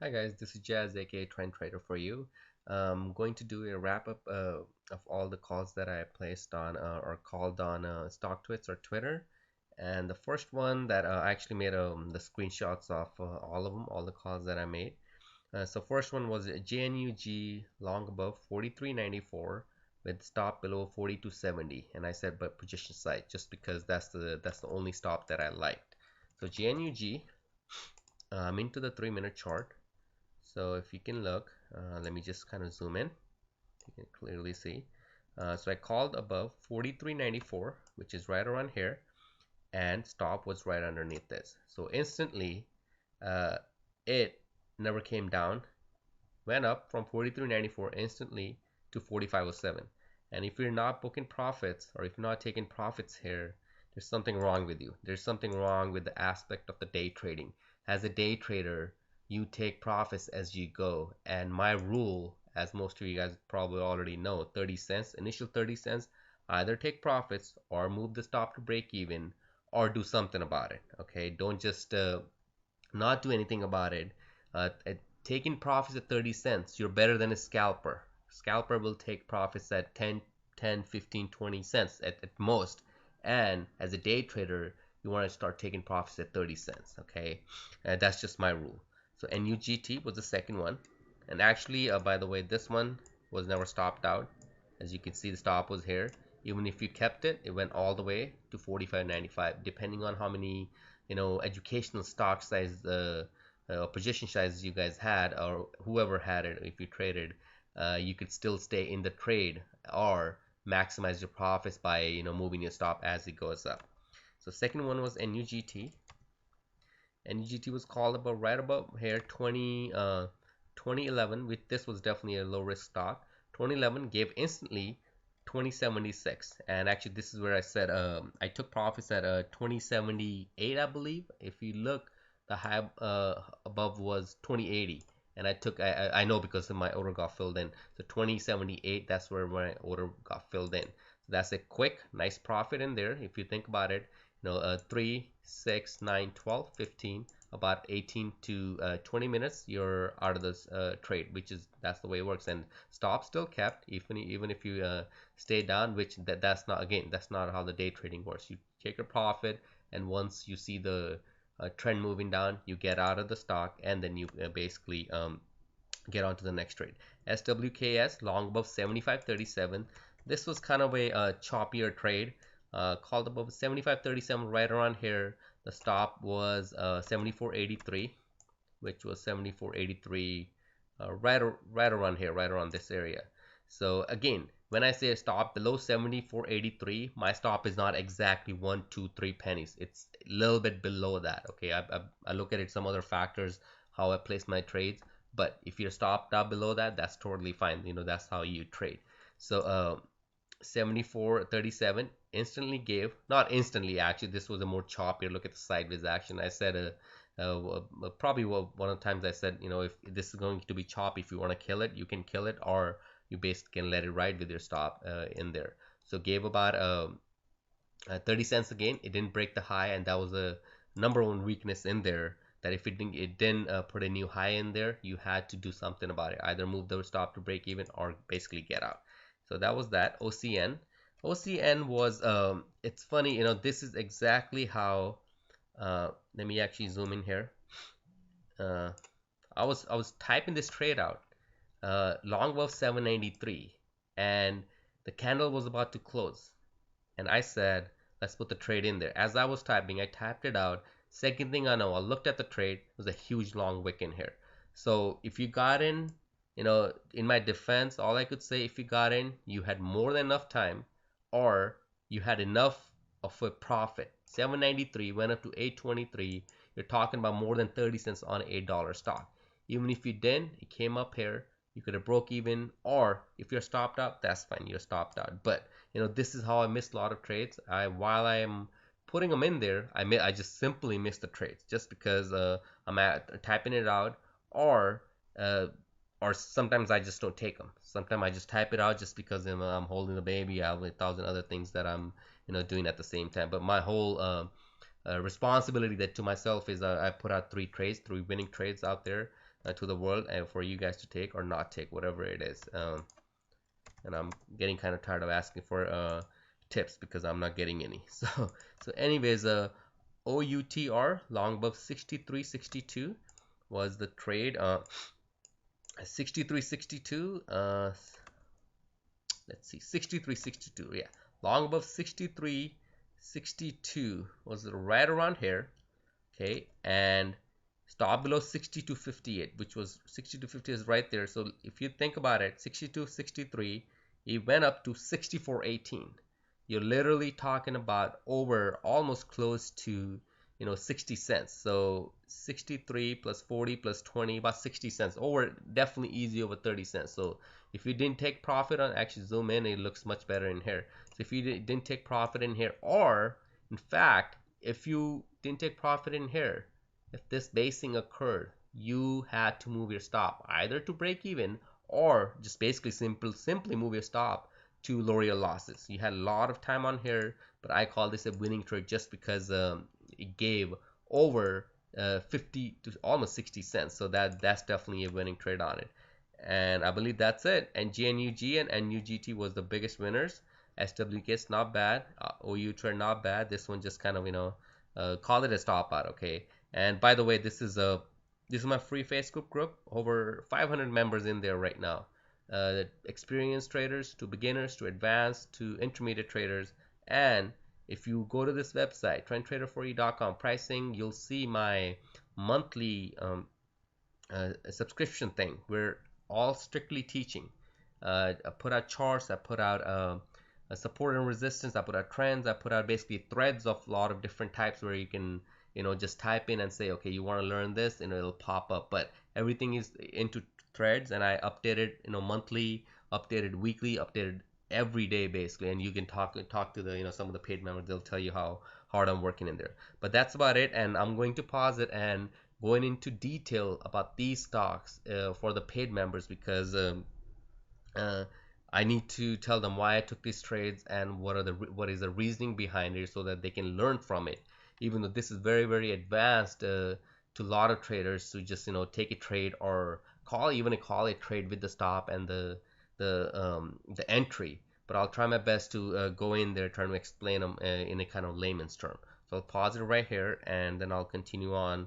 Hi guys, this is Jazz, aka Trend Trader for you. I'm going to do a wrap up of all the calls that I placed on or called on StockTwits or Twitter. And the first one that I actually made the screenshots of all of them, all the calls that I made. So first one was JNUG long above 43.94 with stop below 42.70, and I said but position size just because that's the only stop that I liked. So JNUG, I'm into the 3-minute chart. So if you can look, let me just kind of zoom in. You can clearly see. So I called above 43.94, which is right around here, and stop was right underneath this. So instantly, uh, it never came down, went up from 43.94 instantly to 45.07. And if you're not booking profits or if you're not taking profits here, there's something wrong with you. There's something wrong with the aspect of the day trading. As a day trader, you take profits as you go. And my rule, as most of you guys probably already know, 30 cents, initial 30 cents, either take profits or move the stop to break even or do something about it. Okay, don't just not do anything about it. Taking profits at 30 cents, you're better than a scalper. Scalper will take profits at 10, 15, 20 cents at most. And as a day trader, you want to start taking profits at 30 cents. Okay, that's just my rule. So NUGT was the second one. And actually, by the way, this one was never stopped out. As you can see, the stop was here. Even if you kept it, it went all the way to 45.95, depending on how many educational stock size position sizes you guys had, or whoever had it. If you traded, you could still stay in the trade or maximize your profits by moving your stop as it goes up. So second one was NUGT. NUGT was called about right about here 2011. With this was definitely a low risk stock. 2011 gave instantly 2076, and actually this is where I said I took profits at 2078, I believe. If you look, the high above was 2080, and I know because my order got filled in. So 2078, that's where my order got filled in. So that's a quick nice profit in there if you think about it. 3, 6, 9, 12, 15, about 18 to 20 minutes you're out of this trade, which is that's the way it works. And stop still kept, even if you stay down, which that's not, again, that's not how the day trading works. You take a profit, and once you see the trend moving down, you get out of the stock, and then you basically get on to the next trade. SWKS long above 75.37. This was kind of a choppier trade. Called above 75.37, right around here. The stop was 74.83, which was 74.83, right around here, right around this area. So again, when I say a stop below 74.83, my stop is not exactly 1, 2, 3 pennies. It's a little bit below that. Okay, I look at it, some other factors, how I place my trades. But if you're stopped up below that, that's totally fine. That's how you trade. So 74.37 instantly gave, not instantly actually, this was a more choppier. Look at the sideways action. I said probably one of the times I said, if this is going to be choppy, if you want to kill it, you can kill it, or you basically can let it ride with your stop in there. So gave about 30 cents again. It didn't break the high, and that was a number one weakness in there, that if it didn't put a new high in there, you had to do something about it, either move the stop to break even or basically get out. So that was that. OCN was it's funny, this is exactly how let me actually zoom in here. uh, I was typing this trade out long above 793, and the candle was about to close, and I said, let's put the trade in there. As I was typing, I typed it out. Second thing I know, I looked at the trade. It was a huge long wick in here. So if you got in, in my defense, all I could say, if you got in, you had more than enough time, or you had enough of a profit. 793 went up to 823. You're talking about more than 30 cents on an $8 stock. Even if you didn't, it came up here, you could have broke even, or if you're stopped out, that's fine, you're stopped out. But this is how I missed a lot of trades. While I am putting them in there, I just simply missed the trades just because I'm typing it out, or uh, or sometimes I just don't take them. Sometimes I just type it out just because I'm holding the baby. I have 1,000 other things that I'm doing at the same time. But my whole responsibility that to myself is I put out three winning trades out there. to the world and for you guys to take or not take, whatever it is. And I'm getting kind of tired of asking for tips because I'm not getting any. So anyways, OUTR long above 63.62 was the trade. 63.62. Let's see, 63.62. Yeah, long above 63.62 was right around here. Okay, and stop below 62.58, which was 62.50 is right there. So if you think about it, 62.63, it went up to 64.18. You're literally talking about over almost close to 60 cents. So 63 plus 40 plus 20, about 60 cents over, definitely easy over 30 cents. So if you didn't take profit on, actually zoom in, it looks much better in here. So if you didn't take profit in here, or in fact if you didn't take profit in here, if this basing occurred, you had to move your stop either to break even or just basically simply move your stop to lower your losses. You had a lot of time on here, but I call this a winning trade just because it gave over 50 to almost 60 cents. So that's definitely a winning trade on it. And I believe that's it. And JNUG and NUGT was the biggest winners. SWKS not bad, OUTR not bad. This one just kind of call it a stop out, okay? And by the way, this is my free Facebook group. Over 500 members in there right now. Experienced traders to beginners to advanced to intermediate traders. And if you go to this website, trendtrader4u.com pricing, you'll see my monthly subscription thing. We're all strictly teaching. I put out charts, I put out a support and resistance, I put out trends, I put out basically threads of a lot of different types where you can just type in and say, okay, you want to learn this, and it'll pop up. But everything is into threads, and I update it monthly, updated weekly, updated every day basically. And you can talk to the some of the paid members. They'll tell you how hard I'm working in there. But that's about it, and I'm going to pause it and going into detail about these stocks for the paid members, because uh, I need to tell them why I took these trades and what is the reasoning behind it, so that they can learn from it. Even though this is very advanced to a lot of traders to just take a trade or even call a trade with the stop and the entry. But I'll try my best to go in there trying to explain them in a kind of layman's term. So I'll pause it right here and then I'll continue on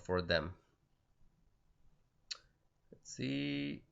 for them. Let's see.